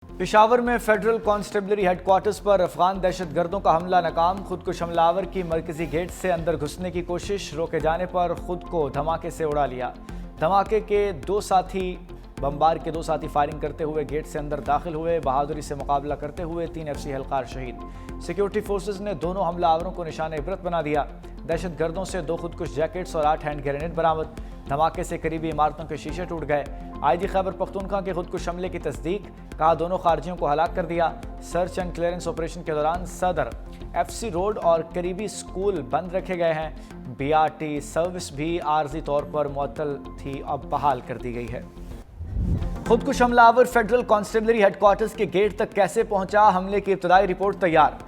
पेशावर में federal constabulary headquarters पर अफगान दहशतगर्दों का हमला नाकाम। खुदकुश हमलावर की मरकजी गेट से अंदर घुसने की कोशिश, रोके जाने पर खुद को धमाके से उड़ा लिया। धमाके के बमबार के दो साथी फायरिंग करते हुए गेट से अंदर दाखिल हुए। बहादुरी से मुकाबला करते हुए 3 FC एहलकार शहीद। सिक्योरिटी फोर्सेज ने दोनों हमलावरों को निशाने इबरत बना दिया। दहशतगर्दों से 2 खुदकुश जैकेट्स और 8 हैंड ग्रेनेड बरामद। धमाके से करीबी इमारतों के शीशे टूट गए। IG खैबर पख्तूनख्वा के खुदकुश हमले की तस्दीक, कहा दोनों खारजियों को हलाक कर दिया। सर्च एंड क्लियरेंस ऑपरेशन के दौरान सदर, FC रोड और करीबी स्कूल बंद रखे गए हैं। BRT सर्विस भी आर्जी तौर पर मुअत्तल थी, अब बहाल कर दी गई है। खुदकुश हमलावर फेडरल कांस्टेबलरी हेडक्वार्टर्स के गेट तक कैसे पहुंचा, हमले की इब्तदाई रिपोर्ट तैयार।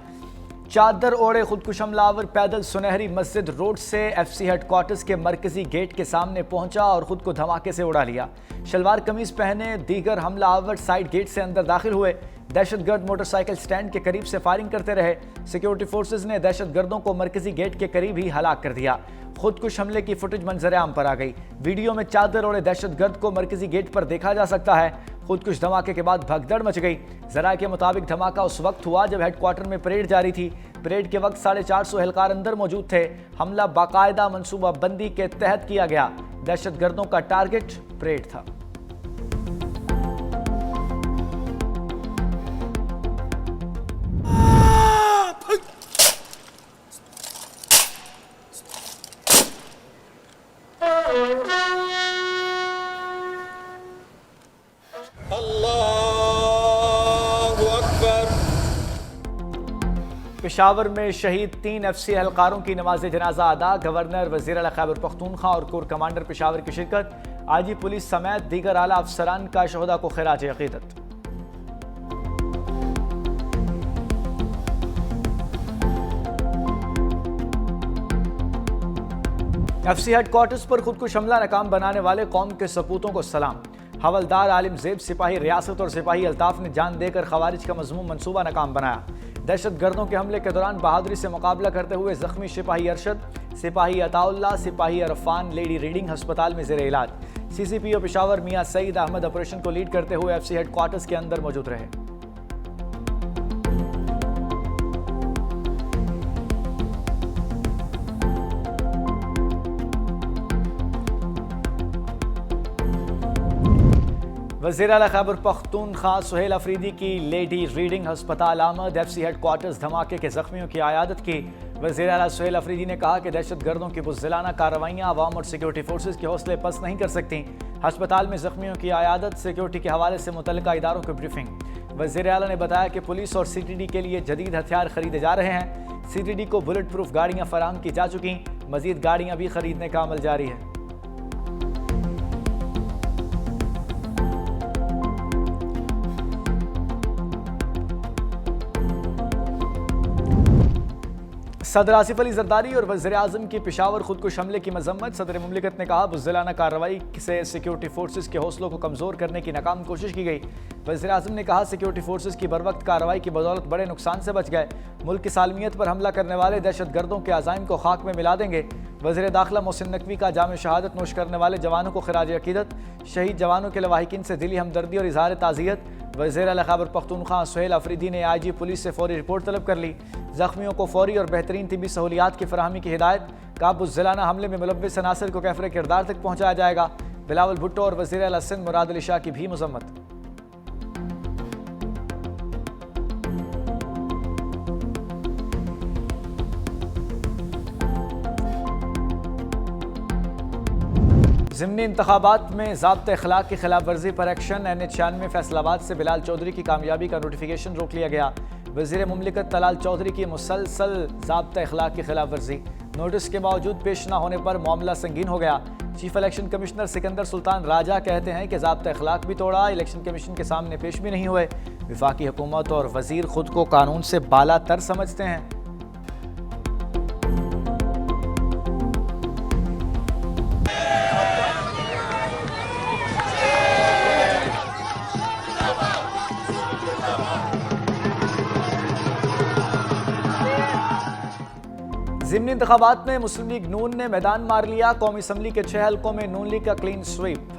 चादर ओढ़े खुदकुश हमलावर पैदल सुनहरी मस्जिद रोड से FC हेडक्वार्टर्स के मरकजी गेट के सामने पहुंचा और खुद को धमाके से उड़ा लिया। शलवार कमीज पहने दीगर हमलावर साइड गेट से अंदर दाखिल हुए। दहशतगर्द मोटरसाइकिल स्टैंड के करीब से फायरिंग करते रहे। सिक्योरिटी फोर्सेज ने दहशतगर्दों को मरकजी गेट के करीब ही हलाक कर दिया। खुदकुश हमले की फुटेज मंजर आम पर आ गई। वीडियो में चादर ओढ़े दहशतगर्द को मरकजी गेट पर देखा जा सकता है। खुदकुश धमाके के बाद भगदड़ मच गई। जराये के मुताबिक धमाका उस वक्त हुआ जब हेडक्वार्टर में परेड जारी थी। परेड के वक्त 450 एहलकार अंदर मौजूद थे। हमला बाकायदा मनसूबा बंदी के तहत किया गया। दहशतगर्दों का टारगेट परेड था। पेशावर में शहीद 3 FC एहलकारों की नमाज जनाजा अदा। गवर्नर, वज़ीर आला खैबर पख्तूनख्वा और कोर कमांडर पेशावर की शिरकत। IG पुलिस समेत दीगर आला अफसरान का शहदा को खिराज अकीदत। FC हेडक्वार्टर्स पर खुदकुश हमला नाकाम बनाने वाले कौम के सपूतों को सलाम। हवलदार आलिम ज़ेब, सिपाही रियासत और सिपाही अल्ताफ ने जान देकर खवारिज का मज़मूम मंसूबा नाकाम बनाया। दहशतगर्दों के हमले के दौरान बहादुरी से मुकाबला करते हुए जख्मी सिपाही अरशद, सिपाही अताउल्ला, सिपाही अरफान लेडी रीडिंग अस्पताल में ज़ेरे इलाज। CCPO पेशावर मियां सईद अहमद ऑपरेशन को लीड करते हुए FC हेडक्वार्टर्स के अंदर मौजूद रहे। वज़ीर आला खैबर पख्तूनख्वा सुहेल अफरीदी की लेडी रीडिंग अस्पताल आमद। FC हेडक्वार्टर्स धमाके के जख्मियों की आयादत की। वज़ीर आला सुहेल अफरीदी ने कहा कि दहशतगर्दों की बुज़दिलाना कार्रवाइयाँ अवाम और सिक्योरिटी फोर्सेज के हौसले पस्त नहीं कर सकती। अस्पताल में जख्मियों की आयादत, सिक्योरिटी के हवाले से मुतल्लिका इदारों की ब्रीफिंग। वज़ीर आला ने बताया कि पुलिस और CTD के लिए जदीद हथियार खरीदे जा रहे हैं। CTD को बुलेट प्रूफ गाड़ियाँ फराहम की जा चुकी, मजीद गाड़ियाँ भी खरीदने का अमल जारी है। सदर आसिफ अली जरदारी और वज़ीर आज़म की पेशावर खुदकुश हमले की मजम्मत। सदर मुमलिकत ने कहा बुज़दिलाना कार्रवाई से सिक्योरिटी फोर्सेज के हौसलों को कमज़ोर करने की नाकाम कोशिश की गई। वज़ीर आज़म ने कहा सिक्योरिटी फोर्सेज की बरवक्त कार्रवाई की बदौलत बड़े नुकसान से बच गए। मुल्क की सालमियत पर हमला करने वाले दहशतगर्दों के अज़ाइम को खाक में मिला देंगे। वज़ीर दाखिला मोहसिन नकवी का जाम शहादत नोश करने वाले जवानों को खिराज अकीदत। शहीद जवानों के लवाहिकीन से दिली हमदर्दी और इजहार ताज़ियत। वज़ीर आला खैबर पख्तूनख्वा सुहेल अफरीदी ने IG पुलिस से फौरी रिपोर्ट तलब कर ली। जख्मियों को फौरी और बेहतरीन तिबी सहूलियात की फराहमी की हिदायत। का बुज़दिलाना हमले में मुलव्विस अनासर को कैफरे किरदार तक पहुँचाया जाएगा। बिलावल भुट्टो और वज़ीर आला सिंध मुराद अली शाह की भी मजम्मत। ज़िमनी इंतखाबात में ज़ाब्ते अखलाक की खिलाफ वर्जी पर एक्शन। NH-96 फैसलाबाद से बिलाल चौधरी की कामयाबी का नोटिफिकेशन रोक लिया गया। वज़ीर मुमलिकत तलाल चौधरी की मुसलसल ज़ाब्ते अखलाक की खिलाफ वर्जी, नोटिस के बावजूद पेश न होने पर मामला संगीन हो गया। Chief election commissioner Sikandar Sultan Raja कहते हैं कि ज़ाब्ते अखलाक भी तोड़ा, इलेक्शन कमीशन के सामने पेश भी नहीं हुए। वफाकी हुकूमत और वज़ीर खुद को कानून से बाला तर समझते हैं। ज़िमनी इंतखाबात में मुस्लिम लीग नून ने मैदान मार लिया। कौमी असम्बली के 6 हल्कों में नून लीग का क्लीन स्वीप।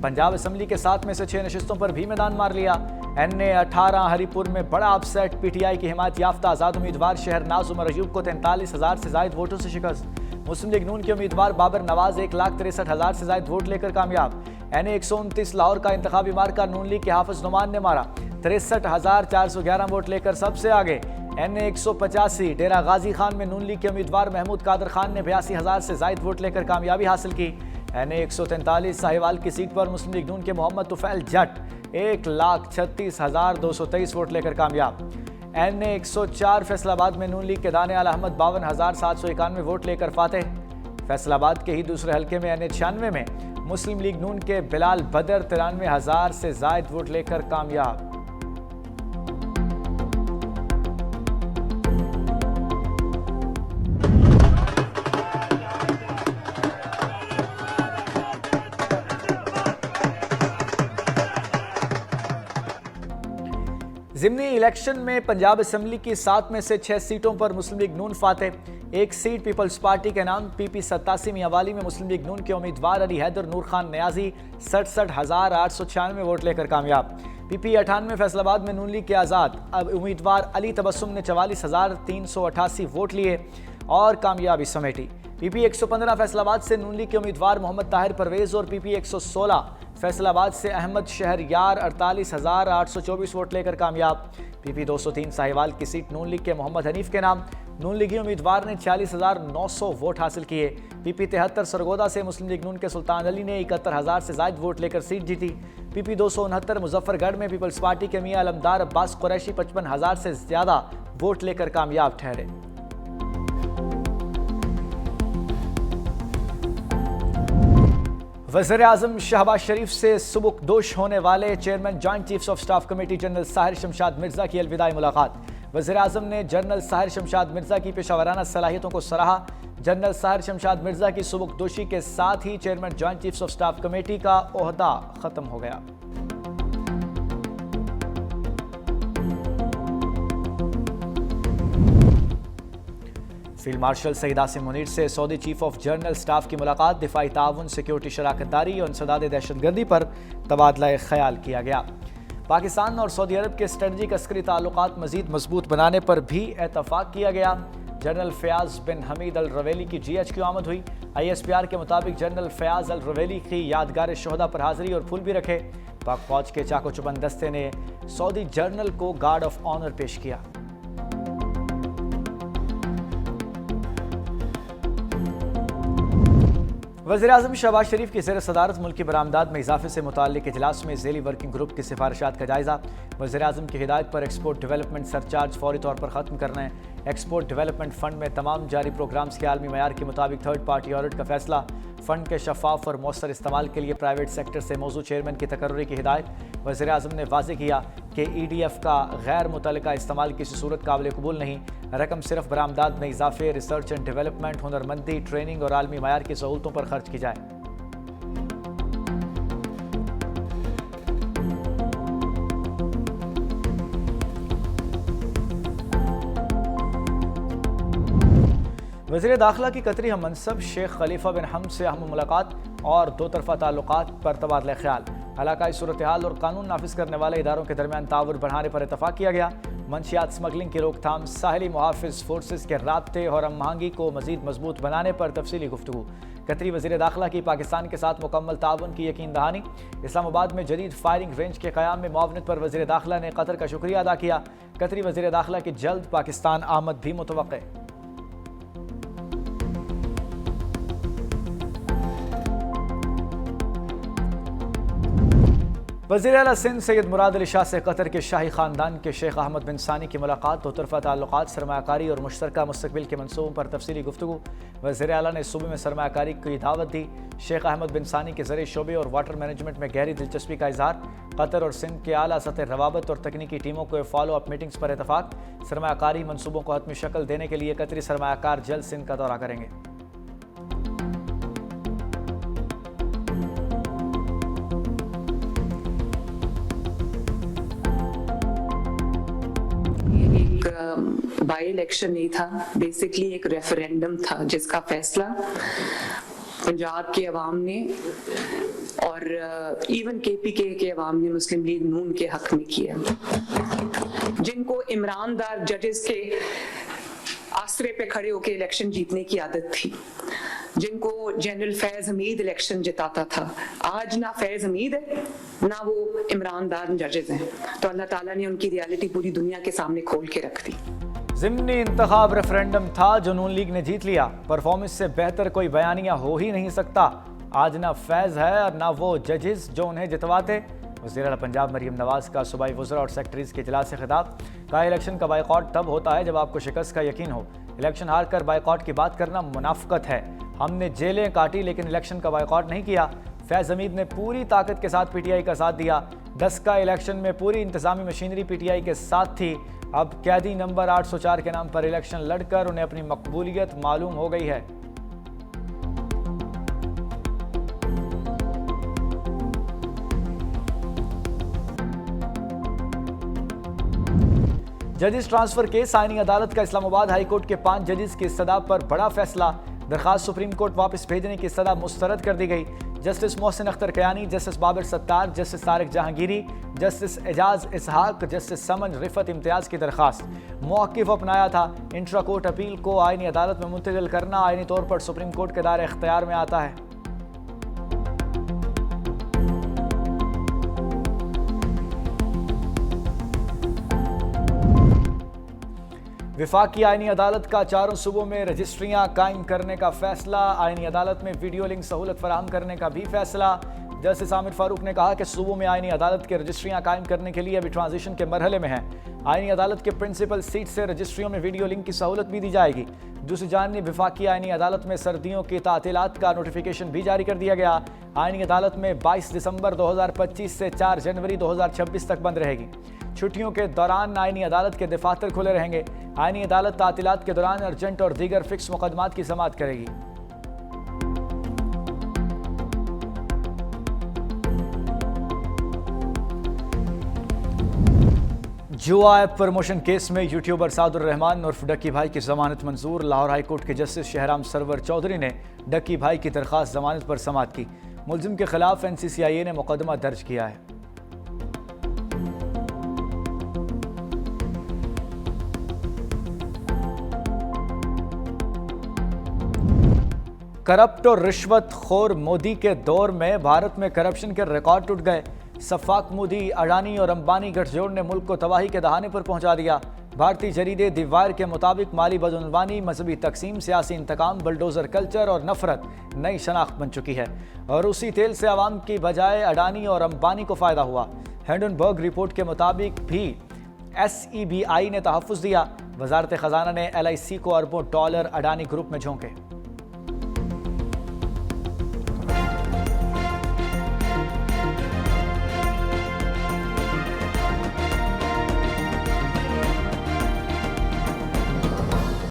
पंजाब असम्बली के 7 में से 6 नशिस्तों पर भी मैदान मार लिया। NA18 हरिपुर में बड़ा अपसेट, PTI की हिमायत याफ्ता आज़ाद उम्मीदवार शहरनाज उमर अयूब को 43,000 से ज्यादा वोटों से शिकस्त। मुस्लिम लीग नून के उम्मीदवार बाबर नवाज 1,63,000 से ज्यादा वोट लेकर कामयाब। NA129 लाहौर का इंतखाबी मार्का नून लीग के हाफिज नुमान ने मारा, 63,411 वोट लेकर सबसे आगे। NA185 डेरा गाजी खान में नून लीग के उम्मीदवार महमूद कादर खान ने 82,000 से ज्यादा वोट लेकर कामयाबी हासिल की। NA143 साहिवाल की सीट पर मुस्लिम लीग नून के मोहम्मद तुफैल जट 1,36,223 वोट लेकर कामयाब। NA104 फैसलाबाद में नून लीग के दाने आल अहमद 52,791 वोट लेकर फातेह। फैसलाबाद के ही दूसरे हल्के में NA96 में मुस्लिम लीग नून के बिलाल बदर 93,000 से ज्यादा वोट लेकर कामयाब। ज़िमनी इलेक्शन में पंजाब असेंबली की 7 में से 6 सीटों पर मुस्लिम लीग नून फातेह। एक सीट पीपल्स पार्टी के नाम PP 87 मियांवाली में मुस्लिम लीग नून के उम्मीदवार अली हैदर नूर खान न्याजी 67,896 वोट लेकर कामयाब। PP 98 फैसलाबाद में नून लीग के आज़ाद उम्मीदवार अली तबस्सुम ने 44,388 वोट लिए और कामयाबी समेटी। PP 115 फैसलाबाद से नून लीग के उम्मीदवार मोहम्मद ताहिर परवेज और PP 116 फैसलाबाद से अहमद शहरयार 48,824 वोट लेकर कामयाब। PP 203 साहिवाल की सीट नून लीग के मोहम्मद हनीफ के नाम नून लीगी उम्मीदवार ने 40,900 वोट हासिल किए। PP 73 सरगोदा से मुस्लिम लीग नून के सुल्तान अली ने 71,000 से ज्यादा वोट लेकर सीट जीती। PP 269 मुजफ्फरगढ़ में पीपल्स पार्टी के मियां अलमदार अब्बास कुरैशी 55,000 से ज्यादा वोट लेकर कामयाब ठहरे। वज़ीर-ए-आज़म शहबाज शरीफ से सुबुकदोश होने वाले chairman joint chiefs of staff committee general Sahir Shamshad Mirza की अलविदाई मुलाकात। वज़ीर-ए-आज़म ने जनरल साहिर शमशाद मिर्जा की पेशावराना सलाहियतों को सराहा। जनरल साहिर शमशाद मिर्जा की सुबुकदोशी के साथ ही chairman joint chiefs of staff committee का ओहदा खत्म हो गया। फील्ड मार्शल सईद आसिम मुनीर से Saudi chief of general staff की मुलाकात। दिफाई ताउन, सिक्योरिटी शराकतदारी और इंसदाद दहशतगर्दी पर तबादला ख्याल किया गया। पाकिस्तान और सऊदी अरब के स्ट्रेटजिक अस्करी ताल्लुकात मजीद मजबूत बनाने पर भी एतफाक किया गया। जनरल फयाज बिन हमीद अल रवेली की GH की आमद हुई। ISPR के मुताबिक जनरल फयाज अल रवेली की यादगार शोहदा पर हाजिरी और फूल भी रखे। पाक फौज के चाको चुबंद दस्ते ने सऊदी जनरल को गार्ड ऑफ ऑनर पेश किया। वज़ीर-ए-आज़म शहबाज शरीफ की ज़ेर सदारत मुल्की बरामदात में इजाफे से मुताल्लिक इजलास में ज़ेली वर्किंग ग्रुप की सिफारिशात का जायज़ा। वज़ीर-ए-आज़म की हिदायत पर एक्सपोर्ट डेवलपमेंट सरचार्ज फौरी तौर पर ख़त्म करना है। एक्सपोर्ट डेवलपमेंट फ़ंड में तमाम जारी प्रोग्राम्स के आलमी मयार के मुताबिक थर्ड पार्टी ऑडिट का फैसला। फ़ंड के शफाफ और मौसर इस्तेमाल के लिए प्राइवेट सेक्टर से मौजूद चेयरमैन की तकर्री की हिदायत। वज़ीर-ए-आज़म ने वाज़ेह किया कि EDF का गैर मुतल्लिका इस्तेमाल किसी सूरत काबिल कबूल नहीं। रकम सिर्फ बरामदात में इजाफे, रिसर्च एंड डेवलपमेंट, हुनरमंदी, ट्रेनिंग और आलमी मयार की सहूलतों पर खर्च की जाए। वज़ीर दाखिला की कतरी हम मनसब शेख खलीफा बिन हमद से अहम मुलाकात और दो तरफा ताल्लुकात पर तबादला ख्याल। इलाकाई सूरत हाल और कानून नाफिज करने वाले इदारों के दरमियान ताउन बढ़ाने पर इतफाक किया गया। मंशियात स्मगलिंग की रोकथाम, साहिली मुहाफिज फोर्सेस के राब्ते और हम आहंगी को मजीद मजबूत बनाने पर तफसीली गुफ्तगू। कतरी वज़ीर दाखिला की पाकिस्तान के साथ मुकम्मल ताउन की यकीन दहानी। इस्लामाबाद में जदीद फायरिंग रेंज के क़याम में मुआवनत पर वज़ीर दाखिला ने कतर का शुक्रिया अदा किया। कतरी वज़ीर दाखिला की जल्द पाकिस्तान आमद भी मुतवक्के। वज़ीर आला सिंध सैयद मुराद अली शाह से कतर के शाही ख़ानदान के शेख अहमद बिन सानी की मुलाकात। दो तरफ़ा ताल्लुकात, सरमायाकारी और मुश्तरका मुस्तक़बिल के मनसूबों पर तफसीली गुफ्तगू। वज़ीर आला ने सूबे में सरमायाकारी की दावत दी। शेख अहमद बिन सानी के ज़रिए शोबे और वाटर मैनेजमेंट में गहरी दिलचस्पी का इजहार। कतर और सिंध के आला सतह रवाबत और तकनीकी टीमों को फॉलो अप मीटिंग्स पर इतफाक। सरमायाकारी मनसूबों को हतमी शक्ल देने के लिए कतरी सरमायाकार जल्द सिंध का दौरा करेंगे। बाई इलेक्शन नहीं था, बेसिकली एक रेफरेंडम था जिसका फैसला पंजाब के अवाम ने और इवन केपीके के अवामी मुस्लिम लीग नून के हक में किया, जिनको ईमानदार जजेस के आसरे पे खड़े होकर इलेक्शन जीतने की आदत थी, जिनको जनरल फैज हमीद इलेक्शन जिताता था। आज ना फैज हमीद है ना वो ईमानदार जजेस हैं, तो अल्लाह ताला ने उनकी रियलिटी पूरी दुनिया के सामने खोल के रख दी। ज़िमनी इंतखाब रेफरेंडम था जो नून लीग ने जीत लिया। परफॉर्मेंस से बेहतर कोई बयानिया हो ही नहीं सकता। आज ना फैज है और ना वो जजेस जो उन्हें जितवाते। वज़ीर-ए-आला पंजाब मरीम नवाज का सूबाई वज़रा और सेक्रेटरीज के इजलास से खिताब। कहा, इलेक्शन का बाइकॉट तब होता है जब आपको शिकस्त का यकीन हो। इलेक्शन हार कर बाइकॉट की बात करना मुनाफिकत है। हमने जेलें काटी लेकिन इलेक्शन का बाइकॉट नहीं किया। फैज हमीद ने पूरी ताकत के साथ पीटीआई का साथ दिया। 10 का इलेक्शन में पूरी इंतजामी मशीनरी पीटीआई के साथ थी। अब कैदी नंबर 804 के नाम पर इलेक्शन लड़कर उन्हें अपनी मकबूलियत मालूम हो गई है। जजेस ट्रांसफर केस आईनी अदालत का इस्लामाबाद हाई कोर्ट के 5 जजेस की इस्तदा पर बड़ा फैसला। दरखास्त सुप्रीम कोर्ट वापस भेजने की इस्तदा मुस्तरद कर दी गई। Justice Mohsin Akhtar Kayani, justice Babar Sattar, justice Tariq Jahangiri, justice Ejaz Ishaq, justice Saman Rifat Imtiaz की दरखास्त। मौक़िफ़ अपनाया था। इंट्रा कोर्ट अपील को आईनी अदालत में मुंतकिल करना आईनी तौर पर सुप्रीम कोर्ट के दायरे इख्तियार में आता है। विफाकी आईनी अदालत का 4 सूबों में रजिस्ट्रियां कायम करने का फैसला। आईनी अदालत में वीडियो लिंक सहूलत फराहम करने का भी फैसला। जस्टिस आमिर फारूक ने कहा कि सूबों में आईनी अदालत के रजिस्ट्रियां कायम करने के लिए अभी ट्रांजिशन के मरहले में है। आईनी अदालत के प्रिंसिपल सीट से रजिस्ट्रियों में वीडियो लिंक की सहूलत भी दी जाएगी। दूसरी जानिब विफाकी आईनी अदालत में सर्दियों की तातीलात का नोटिफिकेशन भी जारी कर दिया गया। आईनी अदालत में 22 दिसंबर 2025 से 4 जनवरी 2026 तक बंद रहेगी। छुट्टियों के दौरान आईनी अदालत के दफातर खुले रहेंगे। आईनी अदालत तातीलात के दौरान अर्जेंट और दीगर फिक्स मुकदमात की समाअत करेगी। जुआ ऐप प्रमोशन केस में यूट्यूबर सादुर रहमान उर्फ डक्की भाई की जमानत मंजूर। लाहौर हाई कोर्ट के जस्टिस शहराम सरवर चौधरी ने डक्की भाई की दरखास्त जमानत पर समाअत की। मुलजिम के खिलाफ NCCIA ने मुकदमा दर्ज किया है। करप्ट और रिश्वत खोर मोदी के दौर में भारत में करप्शन के रिकॉर्ड टूट गए। सफाक मोदी, अडानी और अंबानी गठजोड़ ने मुल्क को तबाही के दहाने पर पहुंचा दिया। भारतीय जरीदे दी वायर के मुताबिक माली बदउनवानी, मजहबी तकसीम, सियासी इंतकाम, बुलडोजर कल्चर और नफरत नई शनाख्त बन चुकी है और उसी तेल से आवाम की बजाय अडानी और अंबानी को फ़ायदा हुआ। हिंडनबर्ग रिपोर्ट के मुताबिक भी SEBI ने तहफ़्फ़ुज़ दिया। वजारत ख़जाना ने LIC को अरबों डॉलर अडानी ग्रुप में झोंके।